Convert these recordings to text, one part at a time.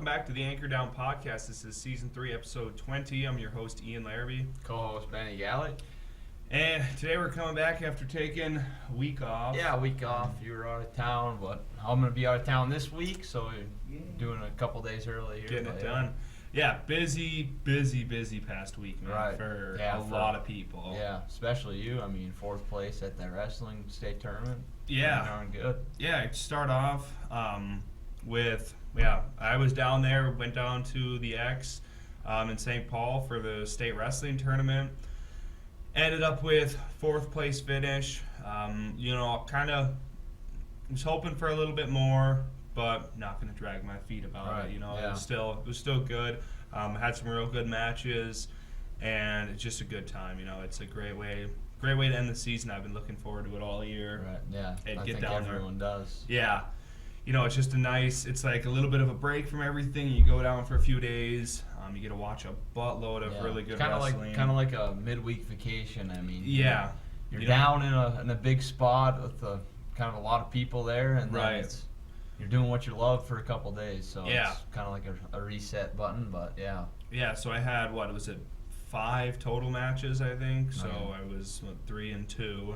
back to the Anchor Down podcast. This is season 3, episode 20. I'm your host, Ian Larrabee. Co-host Benny Galley. And today we're coming back after taking a week off. Yeah, a week off. You were out of town, but I'm going to be out of town this week, so we're doing a couple days early here. Getting it done. Yeah, busy past week, man, right. for a lot of people. Yeah, especially you. I mean, 4th place at that wrestling state tournament. Yeah. Darn good. Yeah, to start off with, I was down there, went down to the X in St. Paul for the state wrestling tournament. Ended up with 4th place finish. Kind of was hoping for a little bit more, but not going to drag my feet about it. It was still good. Had some real good matches, and it's just a good time. It's a great way to end the season. I've been looking forward to it all year. Right. Yeah. And I get think down everyone does. Yeah. It's just it's like a little bit of a break from everything. You go down for a few days. You get to watch a buttload of really good wrestling. Kind of like a midweek vacation. I mean, yeah, you're down in a big spot with kind of a lot of people there, and then you're doing what you love for a couple days. So it's kind of like a reset button. But yeah. So I had 5 total matches, I think. So I was 3-2.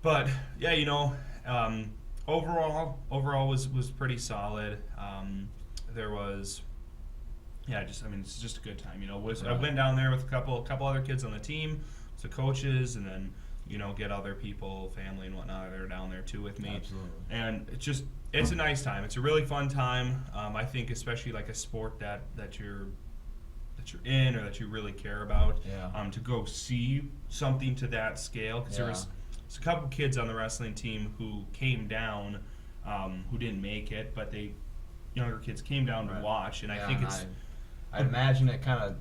But yeah, overall was pretty solid. There was. Yeah, it's just a good time. I went down there with a couple other kids on the team, so coaches, and then get other people, family and whatnot that are down there too with me. Absolutely. And it's a nice time. It's a really fun time. I think especially like a sport that you're in or that you really care about. Yeah. To go see something to that scale, because there was a couple kids on the wrestling team who came down, who didn't make it, but younger kids came down to watch, and I think I imagine it kind of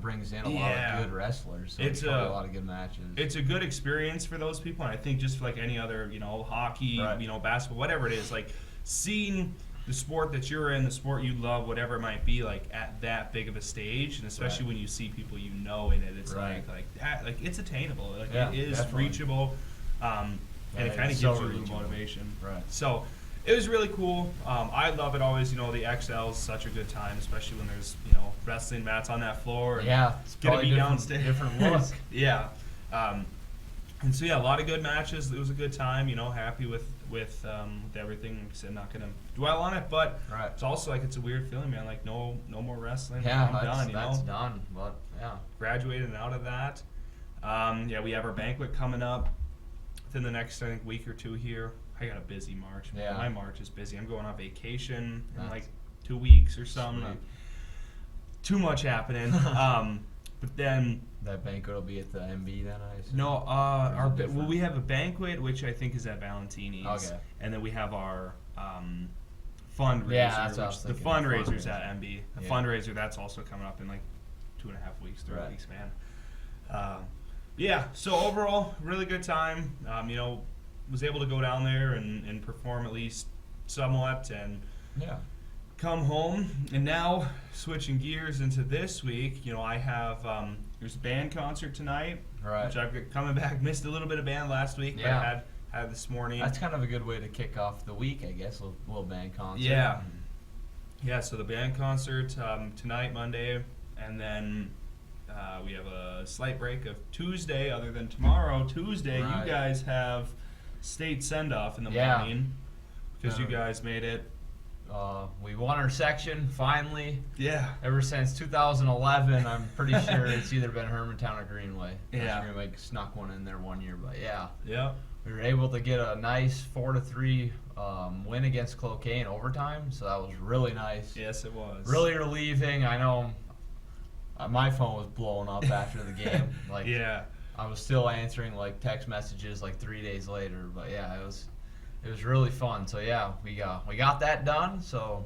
brings in a lot of good wrestlers. So it's a lot of good matches. It's a good experience for those people, and I think just like any other, hockey, basketball, whatever it is, like seeing the sport that you're in, the sport you love, whatever it might be, like at that big of a stage, and especially when you see people in it, it's like that, like it's attainable, like it is reachable, and it kind of gives you a little motivation. Right. So. It was really cool. I love it always. The XL is such a good time, especially when there's wrestling mats on that floor. And it's gonna be downstairs. Different look. Yeah. And so a lot of good matches. It was a good time. Happy with everything. Like I said, not gonna dwell on it, but it's also like it's a weird feeling, man. Like no more wrestling. Yeah, I'm done. That's done. But graduated out of that. We have our banquet coming up within the next week or two here. I got a busy March. Man. Yeah. My March is busy. I'm going on vacation in like 2 weeks or something. Sweet. Too much happening. But then that banquet will be at the MB then, I assume? No, we have a banquet which I think is at Valentini's. Okay. And then we have our fundraiser. Yeah, that's what I was the thinking. fundraiser's at MB. The fundraiser that's also coming up in like 2.5 weeks, 3 weeks, man. So overall, really good time. Was able to go down there and perform at least somewhat and come home. And now switching gears into this week, I have there's a band concert tonight, which I've got coming back. Missed a little bit of band last week, but I had this morning. That's kind of a good way to kick off the week, I guess, a little band concert. Yeah, so the band concert tonight, Monday, and then we have a slight break of Tuesday, other than tomorrow. Tuesday, you guys have state send-off in the morning because you guys made it. We won our section finally. Yeah. Ever since 2011, I'm pretty sure it's either been Hermantown or Greenway. Yeah. Greenway snuck one in there one year, but yeah. We were able to get a nice 4-3 win against Cloquet in overtime, so that was really nice. Yes, it was. Really relieving. I know my phone was blowing up after the game. I was still answering text messages 3 days later, but it was really fun. So we got that done. So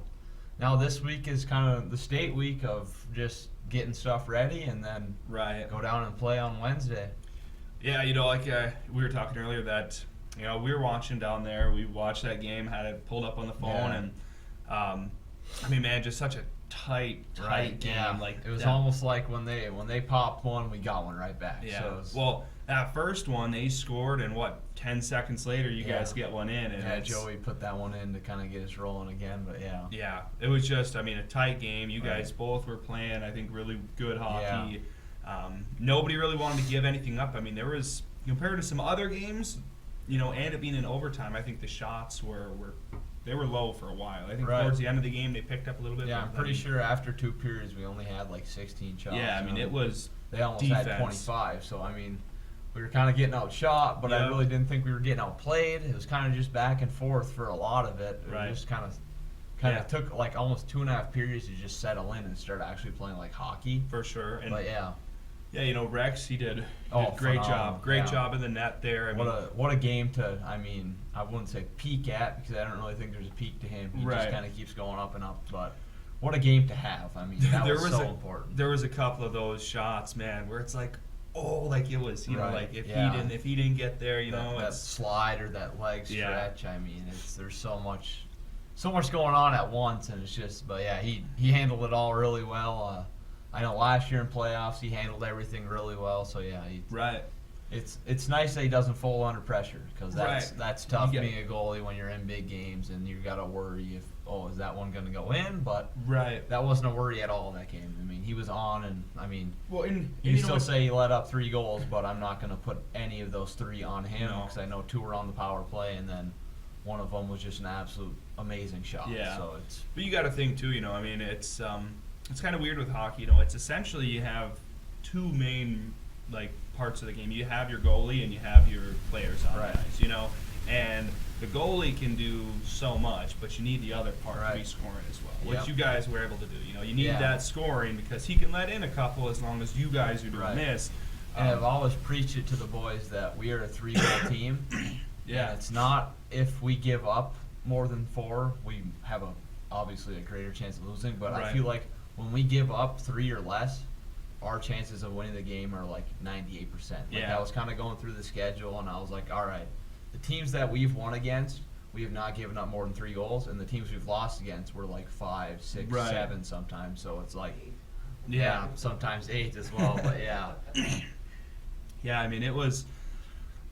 now this week is kind of the state week of just getting stuff ready, and then go down and play on Wednesday. Yeah, we were talking earlier that we were watching down there. We watched that game, had it pulled up on the phone, and man, just such a tight Right, game. yeah. Like it was that. almost like when they popped one, we got one right back. Yeah. So it was, Well, that first one they scored, and 10 seconds later you Yeah. guys get one in, and yeah, it's, Joey put that one in to kind of get us rolling again. But yeah, yeah, it was just, I mean, a tight game. You Right. guys both were playing, I think, really good hockey. Nobody really wanted to give anything up. I mean, there was, compared to some other games, and it being in overtime, I think the shots were low for a while. I think Right. towards the end of the game they picked up a little bit. yeah, I'm but, pretty I mean, sure after 2 periods we only had like 16 shots. Yeah, I mean, it was they almost defense. had 25. So I mean, we were kind of getting outshot, but I Yep. really didn't think we were getting outplayed. It was kind of just back and forth for a lot of it. It Right. just kind of Yeah. took like almost 2.5 periods to just settle in and start actually playing like hockey. for sure. And But yeah, Rex, he did Oh, a great phenomenal. job. Great Yeah. job in the net there. I mean, what a game to, I mean, I wouldn't say peak at because I don't really think there's a peak to him. He just Right. kind of keeps going up and up. But what a game to have. I mean, that was so important. There was a couple of those shots, man, where it's like, oh, like it was, Right, like if yeah. he didn't get there, that it's slide or that leg Yeah. stretch. I mean, there's so much going on at once, and it's just. But yeah, he handled it all really well. I know last year in playoffs he handled everything really well. So yeah, right. it's nice that he doesn't fold under pressure because Right. that's tough You get- being a goalie when you're in big games and you gotta worry if is that one gonna go in? But Right. that wasn't a worry at all that game. I mean, he was on, and I mean, Well, you still say he let up 3 goals, but I'm not going to put any of those 3 on him No. because I know 2 were on the power play, and then one of them was just an absolute amazing shot. Yeah. So it's But you got to think too. I mean, it's kind of weird with hockey. It's essentially you have 2 main parts of the game. You have your goalie and you have your players on Right. the ice. And the goalie can do so much, but you need the other part to be Right. scoring as well, which Yep. you guys were able to do. You need Yeah. that scoring because he can let in a couple as long as you guys are doing Right. this. and I've always preached it to the boys that we are a 3-goal team. Yeah. And it's not if we give up more than 4, we have obviously a greater chance of losing. But I Right. feel like when we give up 3 or less, our chances of winning the game are like 98%. Yeah. I was kind of going through the schedule, and I was like, all right, the teams that we've won against, we have not given up more than 3 goals, and the teams we've lost against were like 5, 6, Right. 7 sometimes. So it's like, Yeah. sometimes 8 as well. But yeah, Yeah, I mean, it was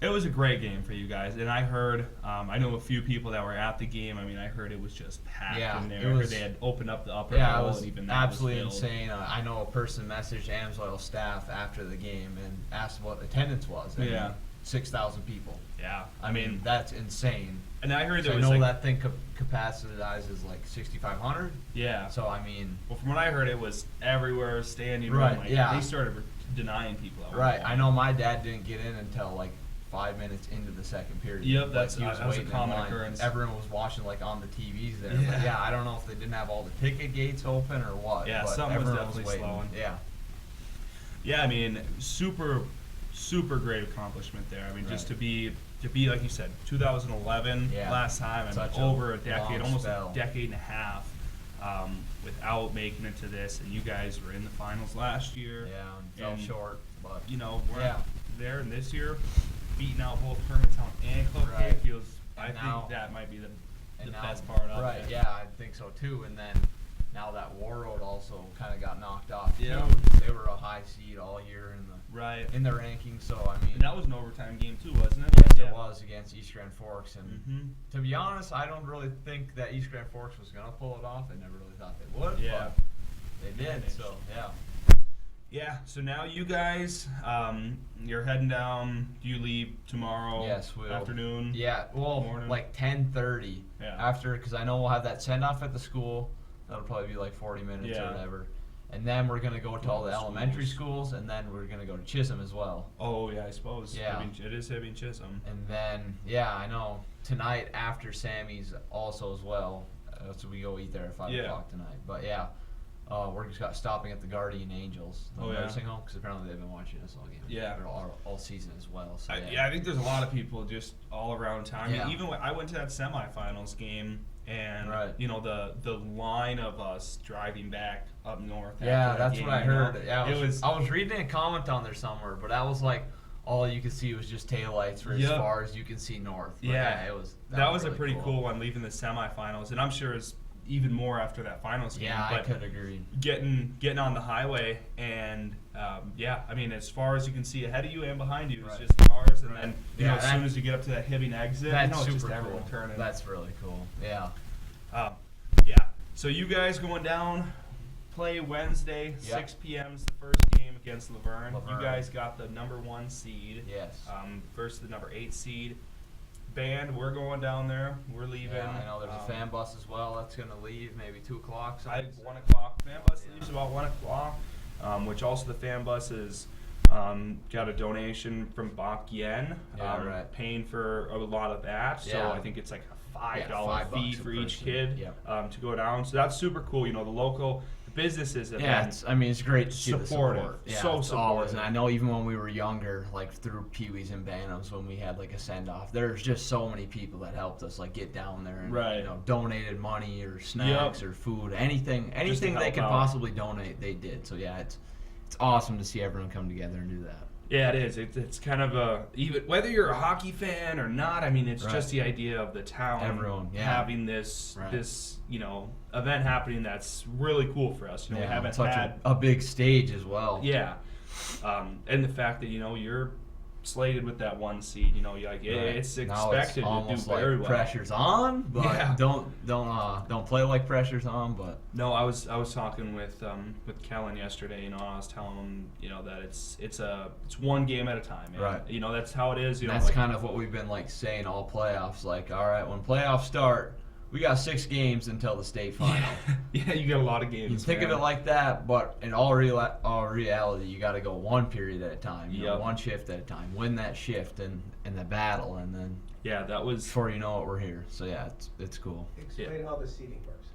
a great game for you guys, and I heard, I know a few people that were at the game. I mean, I heard it was just packed Yeah, in there. it I heard was- they had opened up the upper yeah, it bowl, was and even that absolutely was filled. insane. I know a person messaged Amsoil staff after the game and asked what attendance was. And Yeah. 6,000 people. Yeah, I mean, that's insane. and I heard So there I was know like, that thing capacitizes like 6,500. yeah. So I mean, Well, from what I heard, it was everywhere, standing room. Right, Like, yeah. They started denying people. At one right? point. I know my dad didn't get in until like 5 minutes into the second period. Yep, Like, that's- he was that was a waiting in common line. occurrence. Everyone was watching like on the TVs there. Yeah. But yeah, I don't know if they didn't have all the ticket gates open or what. Yeah, but something was everyone definitely waiting. slowing. Yeah. Yeah, I mean, super great accomplishment there. I mean, just to be like you said, 2011 Yeah. last time. I mean, Such a over a decade, long almost spell. a decade and a half, without making it to this. And you guys were in the finals last year. Yeah, and fell And, short, but We're Yeah. there, and this year, beating out both Hermantown and Cloquet Right. feels. I And now- think that might be the and now- best part of right, it. yeah, I think so too. And then now that Warroad also kind of got knocked off. Yeah. too. They were a high seed all year Right. in the rankings. So I mean, And that was an overtime game too, wasn't it? yes, Yeah. it was against East Grand Forks. And Mhm. to be honest, I don't really think that East Grand Forks was gonna pull it off. I never really thought they would. Yeah. But they did. So yeah. Yeah, so now you guys, you're heading down. Do you leave tomorrow Yes, we'll. afternoon? Yeah, well, Morning. like 10:30 Yeah. after, because I know we'll have that send off at the school. That'll probably be like 40 minutes Yeah. or whatever. And then we're gonna go to all the Schools. elementary schools, and then we're gonna go to Chisholm as well. Oh, yeah, I suppose. Yeah. It is Hibbing Chisholm. And then, yeah, I know tonight after Sammy's also as well. So we go eat there at 5 Yeah. o'clock tonight. But yeah, we're just stopping at the Guardian Angels, the Oh, yeah. nursing home, because apparently they've been watching us all game. Yeah. Or all season as well. So I think there's a lot of people just all around town. I Yeah. mean, even when I went to that semifinals game, and Right. the line of us driving back up north. Yeah, after that that's game, what I heard. Yeah, I I was reading a comment on there somewhere, but that was like all you could see was just taillights for as Yep. far as you can see north. But Yeah. it was. That was a really pretty cool one leaving the semifinals, and I'm sure as even more after that finals game. Yeah, but I could agree. Getting on the highway and I mean, as far as you can see ahead of you and behind you, Right. it's just cars, and Right. then Yeah, as soon as you get up to that Hibbing exit, That's it's super just cool. everyone turning. That's really cool. Yeah. Yeah. So you guys going down, play Wednesday, Yep. 6 p.m. is the first game against Laverne. You Laverne. guys got the number 1 seed. Yes. Versus the number 8 seed. Band, we're going down there. We're leaving. Yeah, I know there's a fan bus as well that's going to leave maybe 2 o'clock. I something. 1 o'clock. Fan bus Yeah. leaves about 1 o'clock. Which also the fan bus is got a donation from Bach Yen, Yeah, right. paying for a lot of that. So Yeah. I think it's like a $5 $5 fee a for each person. kid Yep. to go down. So that's super cool. You know, the local businesses have Yeah, been it's great to see the supportive. support. Yeah, So it's always, supportive. and I know even when we were younger, like through Pee Wees and Bantams, when we had like a send off, there's just so many people that helped us like get down there and Right. donated money or snacks or food, anything they help could out. possibly donate, they did. So yeah, it's awesome to see everyone come together and do that. Yeah, it is. It's kind of even whether you're a hockey fan or not. I mean, it's Right. just the idea of the town Everyone, yeah. having this Right. this event happening that's really cool for us. We haven't such had a big stage as well. yeah, and the fact that you're slated with that 1 seed. Right. It's Now expected it's almost to do very like well. pressure's on, but Yeah. don't play like pressure's on, but. No, I was talking with Kellen yesterday. And I was telling him that it's 1 game at a time. And, Right. That's how it is. That's kind of what we've been like saying all playoffs. Like, all right, when playoffs start, we got 6 games until the state final. Yeah, you got a lot of games. You think of it like that, but in all reality, you got to go 1 period at a time, Yep. 1 shift at a time. Win that shift in the battle, and then Yeah, that was. before you know it, we're here. So yeah, it's cool. Explain how the seating works.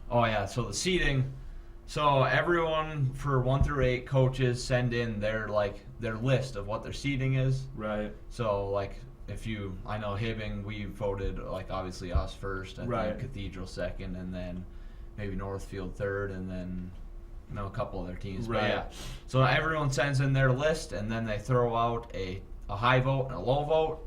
Oh yeah, so the seating. So everyone for 1 through 8 coaches send in their list of what their seating is. Right. So like I know Hibbing, we voted like obviously us first, and Right. then Cathedral second, and then maybe Northfield third, and then a couple other teams. But Right. yeah, so everyone sends in their list, and then they throw out a high vote and a low vote,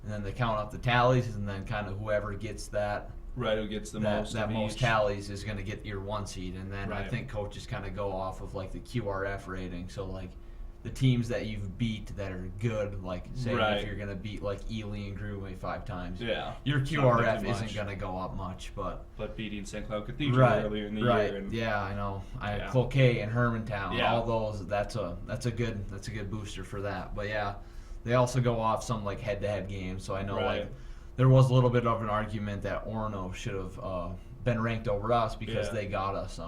and then they count up the tallies, and then kind of whoever gets that Right, who gets the most that of most each. tallies is going to get your 1 seed, and then I Right. think coaches kind of go off of like the QRF rating. So like the teams that you've beat that are good, like say Right. if you're going to beat like Ely and Greenway 5 times, Yeah. your Not QRF too isn't much. going to go up much, but But beating St. Cloud Cathedral right, earlier in the right, year. And yeah, I know. Yeah. Cloquet and Hermantown, Yeah. all those. That's a good booster for that. But yeah, they also go off some like head-to-head games. So I know Right. like there was a little bit of an argument that Orono should have been ranked over us because Yeah. they got us.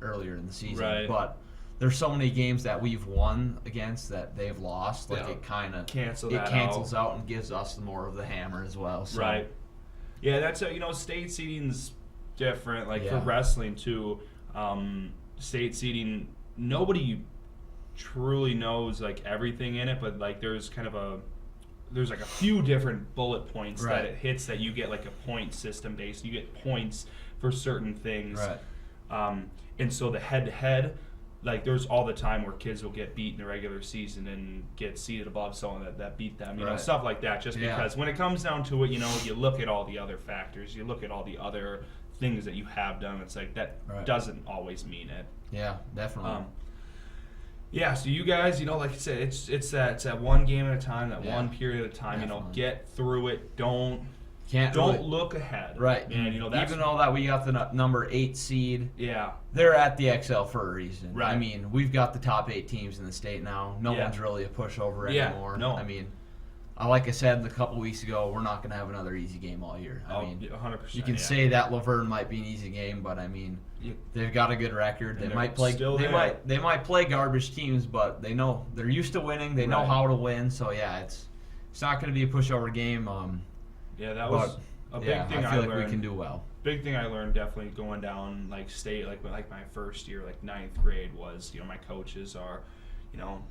Earlier in the season, Right. but there's so many games that we've won against that they've lost. Like Yeah. it kind of Cancel it that cancels out and gives us more of the hammer as well. So. Right. Yeah, that's state seating's different. Like for Yeah. wrestling too, state seating, nobody truly knows like everything in it, but like there's like a few different bullet points Right. that it hits that you get like a point system based. You get points for certain things. Right. And so the head-to-head, like there's all the time where kids will get beat in the regular season and get seated above someone that beat them, Right. stuff like that. Just Yeah. because when it comes down to it, you look at all the other factors, you look at all the other things that you have done. It's like that Right. doesn't always mean it. Yeah, definitely. Yeah, so you guys, like I said, it's that 1 game at a time, that Yeah. 1 period at a time. Definitely. Get through it. Don't Can't really- look ahead. Right. And that's even though that we got the number 8 seed, yeah. they're at the XL for a reason. Right. I mean, we've got the top 8 teams in the state now. No Yeah. one's really a pushover Yeah, anymore. no. I mean, like I said a couple weeks ago, we're not going to have another easy game all year. I mean, 100%. you can yeah. say that Laverne might be an easy game, but I mean, You- they've got a good record. And They they're might play. still They there. might play garbage teams, but they know they're used to winning. They know Right. how to win. So yeah, it's not going to be a pushover game. Yeah, that was a big yeah, thing I feel like learned. we can do well. Big thing I learned definitely going down like state, like my first year, like 9th grade was, my coaches are,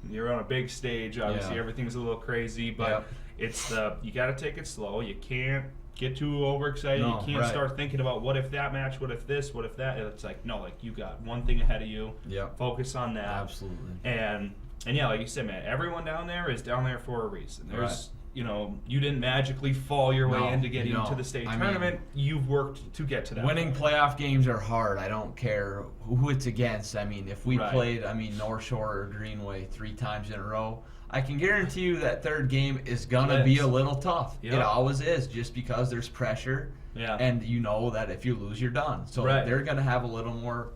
you're on a big stage. Obviously, Yeah. everything's a little crazy, but Yep. it's you got to take it slow. You can't get too overexcited. No, You can't right. start thinking about what if that match, what if this, what if that. It's like no, like you got one thing ahead of you. Yep. Focus on that. Absolutely. And yeah, like you said, man, everyone down there is down there for a reason. you didn't magically fall your way No, into getting no. to the state I mean, tournament. You've worked to get to that. Winning point. playoff games are hard. I don't care who it's against. I mean, if we Right. played, North Shore or Greenway 3 times in a row, I can guarantee you that third game is gonna be a little tough. Yep. It always is, just because there's pressure, Yeah. and you know that if you lose, you're done. So Right. they're gonna have a little more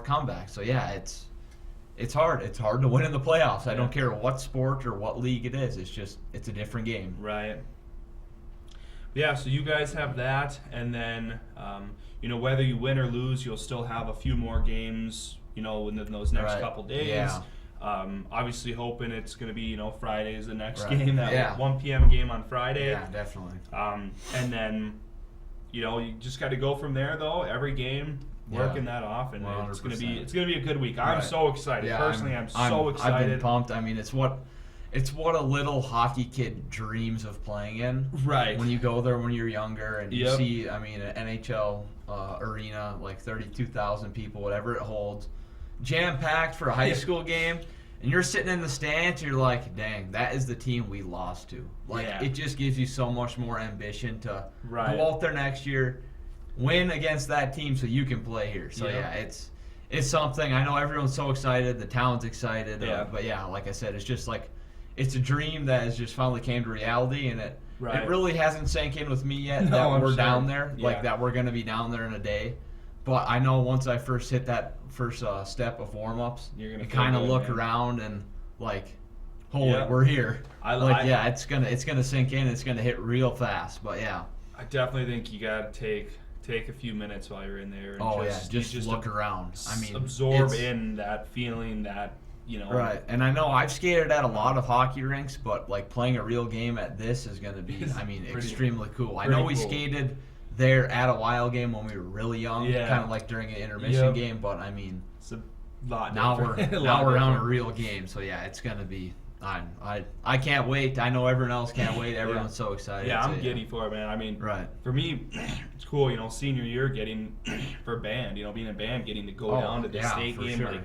comeback. So yeah, it's hard. It's hard to win in the playoffs. I don't care what sport or what league it is. It's a different game. Right. Yeah, so you guys have that, and then whether you win or lose, you'll still have a few more games, in those next Right. couple days. Yeah. Obviously hoping it's going to be, Friday is the next Right. game, that Yeah. 1 p.m. game on Friday. Yeah, definitely. And then, you just got to go from there, though. Every game, working that off, and it's going to be 100%. a good week. I'm Right. so excited. Yeah, Personally, I'm so excited. I've been pumped. I mean, it's what a little hockey kid dreams of playing in. Right. When you go there when you're younger and you Yep. see, an NHL arena, like 32,000 people, whatever it holds, jam-packed for a high school game, and you're sitting in the stands, you're like, dang, that is the team we lost to. Like, Yeah. it just gives you so much more ambition to Right. go out there next year, win against that team so you can play here. So, Yep. yeah, it's something. I know everyone's so excited. The town's excited. Yeah. But, yeah, like I said, it's just like, it's a dream that has just finally came to reality, and it really hasn't sank in with me yet No, that I'm we're sure. down there, Yeah. like that we're going to be down there in a day. But I know once I first hit that first step of warm-ups, You're gonna you feel kind of good, look man. around and like, holy, Yeah. we're here. I it's gonna sink in. It's gonna hit real fast. But yeah. I definitely think you got to take a few minutes while you're in there. And just look around. I mean, absorb it's- in that feeling that Right, and I know I've skated at a lot of hockey rinks, but like playing a real game at this is going to be, extremely cool. I know we skated there at a Wild game when we were really young, kind of like during an intermission game, but I mean, it's a lot. now different. we're on a real game, so yeah, it's going to be. I can't wait. I know everyone else can't wait. Everyone's so excited. Yeah, so, I'm giddy for it, man. I mean, Right. for me, it's cool. Senior year, getting for band. Being in band, getting to go down to the state for game. sure. Like,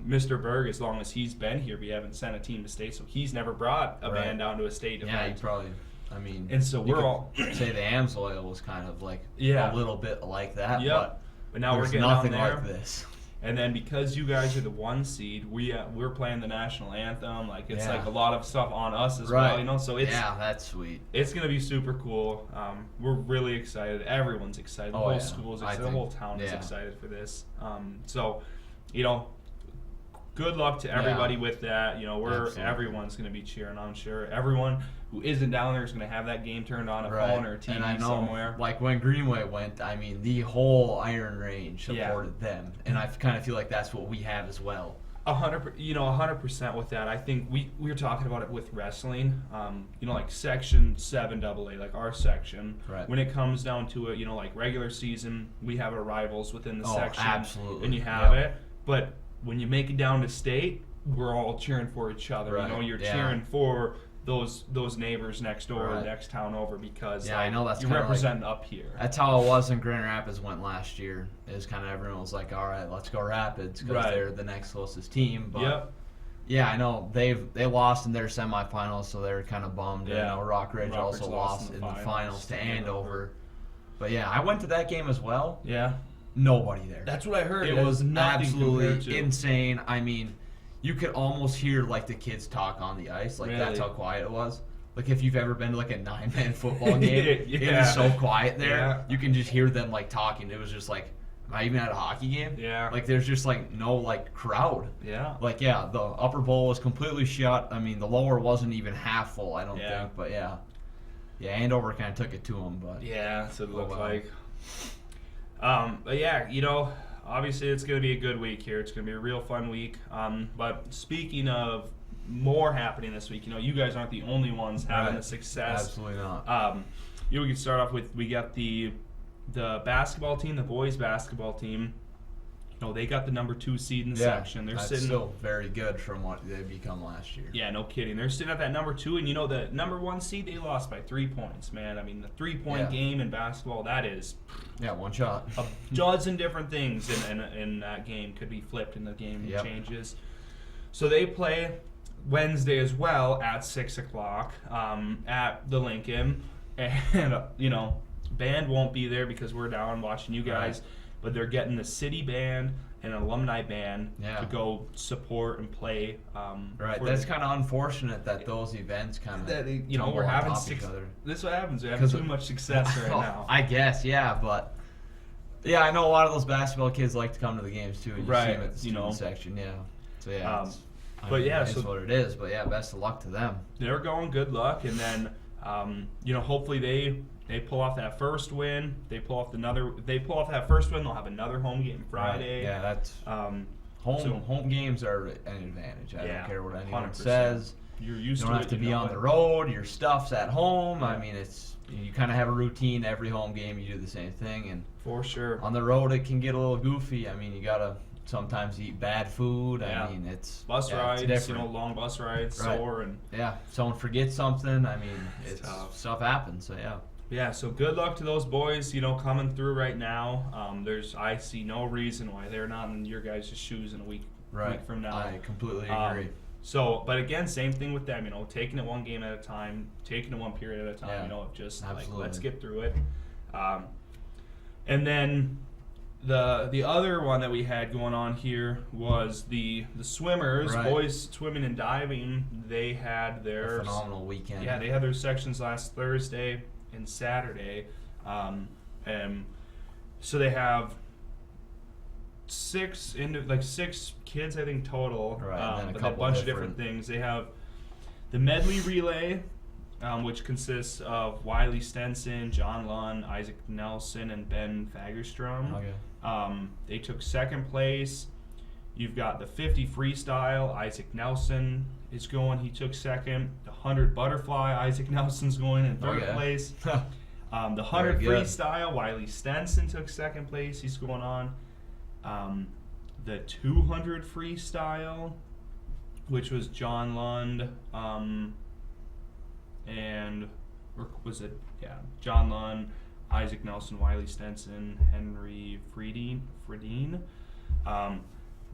Mr. Berg, as long as he's been here, we haven't sent a team to state, so he's never brought a band down to a state event. Yeah, you probably. I mean, And so you we're could all say the Amsoil was kind of like Yeah. a little bit like that, Yep. But now we're there's getting nothing down there. like this. And then because you guys are the 1 seed, we're playing the national anthem. Like it's like a lot of stuff on us as well, So it's that's sweet. It's gonna be super cool. We're really excited. Everyone's excited. The whole school's excited. The whole town is excited for this. So, good luck to everybody with that. Everyone's gonna be cheering. I'm sure everyone who isn't down there is gonna have that game turned on a phone or a TV and I know, somewhere. like when Greenway went, I mean, the whole Iron Range supported them, and I kind of feel like that's what we have as well. 100% with that. I think we were talking about it with wrestling. Like Section 7AA, like our section. Right. When it comes down to it, like regular season, we have our rivals within the section. Absolutely. And you have it. But when you make it down to state, we're all cheering for each other. Right. You're cheering for those neighbors next door, next town over, because I know that's you're kinda representing up here. That's how it was in Grand Rapids went last year. Is kind of everyone was like, all right, let's go Rapids because they're the next closest team. But yeah, I know they lost in their semifinals, so they were kind of bummed. Yeah. Rock Ridge also lost in the finals to Andover. But yeah, I went to that game as well. Yeah. Nobody there. That's what I heard. It was nothing compared to- absolutely insane. I mean, you could almost hear like the kids talk on the ice. Like that's how quiet it was. Like if you've ever been to like a 9-man football game, it is so quiet there. Yeah. You can just hear them like talking. It was just like, am I even at a hockey game? Yeah. Like there's just like no like crowd. Yeah. Like the upper bowl was completely shut. I mean the lower wasn't even half full. I don't think. But yeah, Andover kind of took it to them. But yeah, that's what it looked like. But yeah, obviously it's going to be a good week here. It's going to be a real fun week. But speaking of more happening this week, you guys aren't the only ones having the success. Absolutely not. We can start off with, we got the basketball team, the boys basketball team. They got the number 2 seed in the section. They're that's sitting still very good from what they become last year. Yeah, no kidding. They're sitting at that number 2, and the number 1 seed, they lost by 3 points, man. I mean, the 3-point game in basketball, that is one shot. a dozen different things in that game could be flipped, and the game changes. So they play Wednesday as well at 6 o'clock at the Lincoln, and band won't be there because we're down watching you guys, but they're getting the city band and an alumni band to go support and play. That's kind of unfortunate that those events kind of we're having this is what happens. We have too much success right now. I guess, but I know a lot of those basketball kids like to come to the games too. And you see them at the student section, So it's what it is. But best of luck to them. They're going. Good luck, and then hopefully they pull off that first win. They pull off that first win. They'll have another home game Friday. Right. Yeah, that's home games are an advantage. I don't care what anyone 100%. says. You're used you to don't it. have to be on the road. Your stuff's at home. Yeah. I mean, you kind of have a routine. Every home game, you do the same thing, and for sure on the road it can get a little goofy. I mean, you gotta sometimes eat bad food. I mean, it's bus rides, it's long bus rides, sore, and someone forgets something. I mean, stuff happens. So so good luck to those boys, coming through right now. I see no reason why they're not in your guys' shoes in a week from now. I completely agree. But again, same thing with them, taking it one game at a time, taking it one period at a time, just let's get through it. And then the other one that we had going on here was the swimmers, boys swimming and diving. They had their phenomenal weekend. Yeah, they had their sections last Thursday and Saturday, and so they have six kids, I think, total, and but a bunch of different things. They have the medley relay, which consists of Wiley Stenson, John Lund, Isaac Nelson, and Ben Fagerstrom. They took second place. You've got the 50 freestyle. Isaac Nelson is going. He took second. The 100 butterfly. Isaac Nelson's going in third place. The 100 freestyle. Wiley Stenson took second place. He's going on. The 200 freestyle, which was John Lund, John Lund, Isaac Nelson, Wiley Stenson, Henry Friedeen.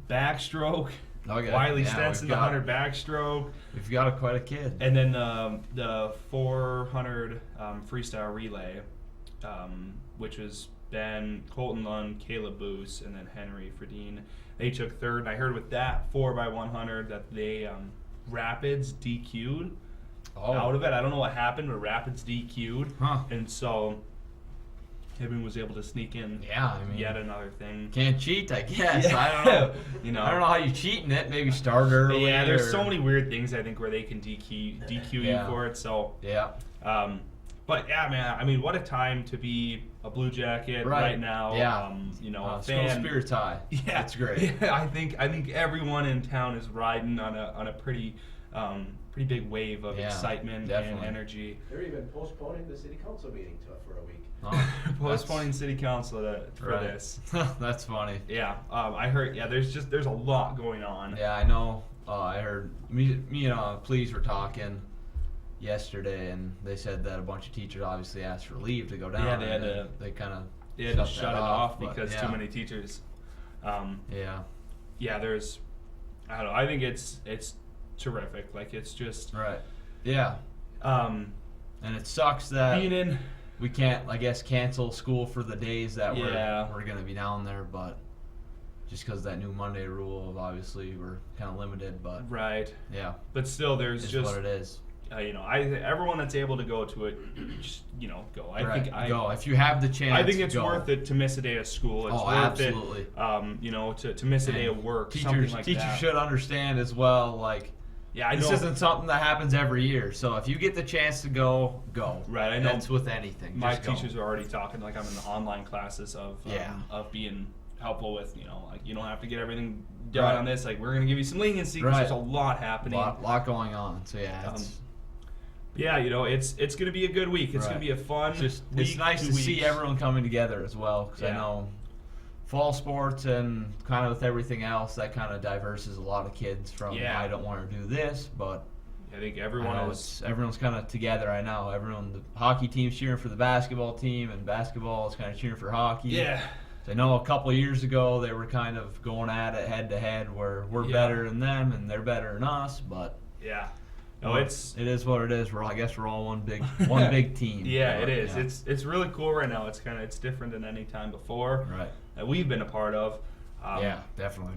Backstroke, Wiley Stenson, the 100 backstroke. We've got quite a kid. And then the 400 freestyle relay, which was Ben, Colton Lund, Caleb Boos, and then Henry Friedeen. They took third. And I heard with that 4x100 that they Rapids DQ'd out of it. I don't know what happened, but Rapids DQ'd. And so Hibbing was able to sneak in yet another thing. Can't cheat, I guess. I don't know. I don't know how you cheat in it. Maybe start early. Yeah, there's so many weird things, I think, where they can DQ you for it. So but man, I mean, what a time to be a Blue Jacket right now. A fan. School spirit's high. Yeah, that's great. Yeah, I think everyone in town is riding on a pretty big wave of excitement and energy. They're even postponing the city council meeting for a week. Postponing city council for this. That's funny. Yeah, I heard. Yeah, there's a lot going on. Yeah, I know. I heard me and Please were talking yesterday, and they said that a bunch of teachers obviously asked for leave to go down. Yeah, they had to. They kind of shut it off because too many teachers. There's. I don't know. I think it's terrific. Like, it's just Yeah. And it sucks that we can't, I guess, cancel school for the days that we're going to be down there, but just because that new Monday rule, obviously we're kind of limited, but but still, there's it's just what it is. Everyone that's able to go to it, just go. I think go if you have the chance. I think it's worth it to miss a day of school. It's worth absolutely. It. To miss a day of work. Teachers should understand as well. Like, this isn't something that happens every year. So if you get the chance to go. Right. I know. That's with anything. My teachers are already talking. Like, I'm in the online classes of being helpful with, like, you don't have to get everything done on this. Like, we're gonna give you some leniency because there's a lot happening. Lot going on. So it's going to be a good week. It's going to be a fun week. It's nice to see everyone coming together as well, because I know fall sports and kind of with everything else, that kind of diverses a lot of kids from I don't want to do this, but I think everyone's kind of together right now. The hockey team's cheering for the basketball team, and basketball is kind of cheering for hockey. Yeah. So I know a couple of years ago they were kind of going at it head to head, where we're better than them and they're better than us, but Yeah. No, No, it is what it is. I guess we're all one big team. Yeah, it is. Yeah. It's really cool right now. It's different than any time before that we've been a part of. Yeah, definitely.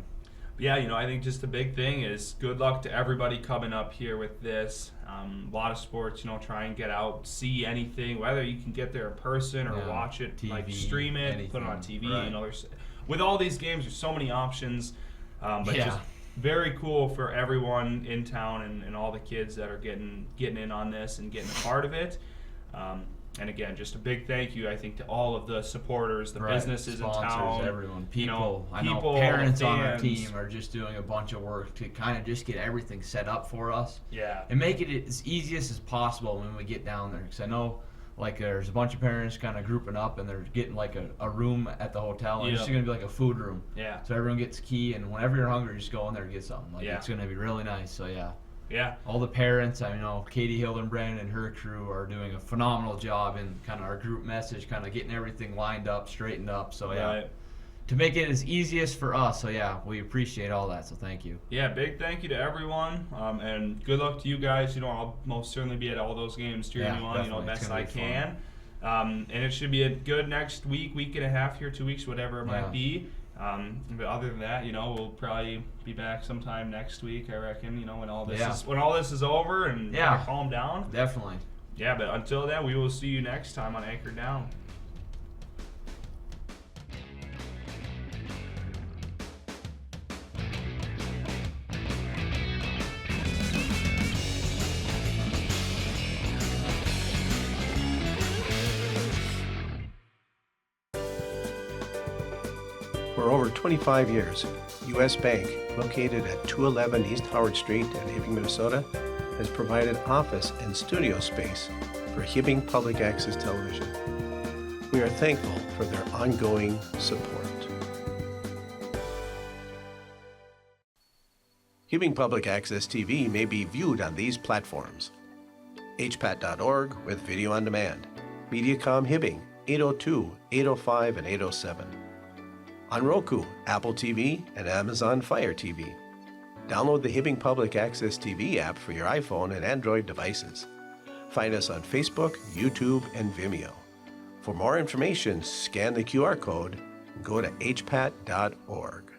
Yeah, I think just the big thing is good luck to everybody coming up here with this. A lot of sports, try and get out, see anything, whether you can get there in person or watch it, TV, like stream it, anything. put it on TV. Right. There's with all these games, there's so many options. But Yeah. just very cool for everyone in town and all the kids that are getting in on this and getting a part of it. And again, just a big thank you, I think, to all of the supporters, the businesses Sponsors, in town, everyone, people. I know people, parents fans. on our team are just doing a bunch of work to kind of just get everything set up for us. Yeah. And make it as easiest as possible when we get down there. Because I know, like, there's a bunch of parents kind of grouping up and they're getting like a room at the hotel, and it's just gonna be like a food room. Yeah. So everyone gets key, and whenever you're hungry, just go in there and get something. Like, it's gonna be really nice. So yeah. Yeah. All the parents, I know Katie Hildenbrand and her crew are doing a phenomenal job in kind of our group message, kind of getting everything lined up, straightened up. So yeah, Right. to make it as easy as for us. So yeah, we appreciate all that. So thank you. Yeah, big thank you to everyone, and good luck to you guys. I'll most certainly be at all those games cheering you on, definitely. best It's I gonna be can. And it should be a good next week and a half here, 2 weeks, whatever it might be. But other than that, we'll probably be back sometime next week, I reckon. When all this is over and kind of calm down. Definitely. Yeah, but until then, we will see you next time on Anchor Down. For over 25 years, U.S. Bank, located at 211 East Howard Street in Hibbing, Minnesota, has provided office and studio space for Hibbing Public Access Television. We are thankful for their ongoing support. Hibbing Public Access TV may be viewed on these platforms: hpat.org with video on demand, Mediacom Hibbing, 802, 805, and 807. On Roku, Apple TV, and Amazon Fire TV. Download the Hibbing Public Access TV app for your iPhone and Android devices. Find us on Facebook, YouTube, and Vimeo. For more information, scan the QR code and go to hpat.org.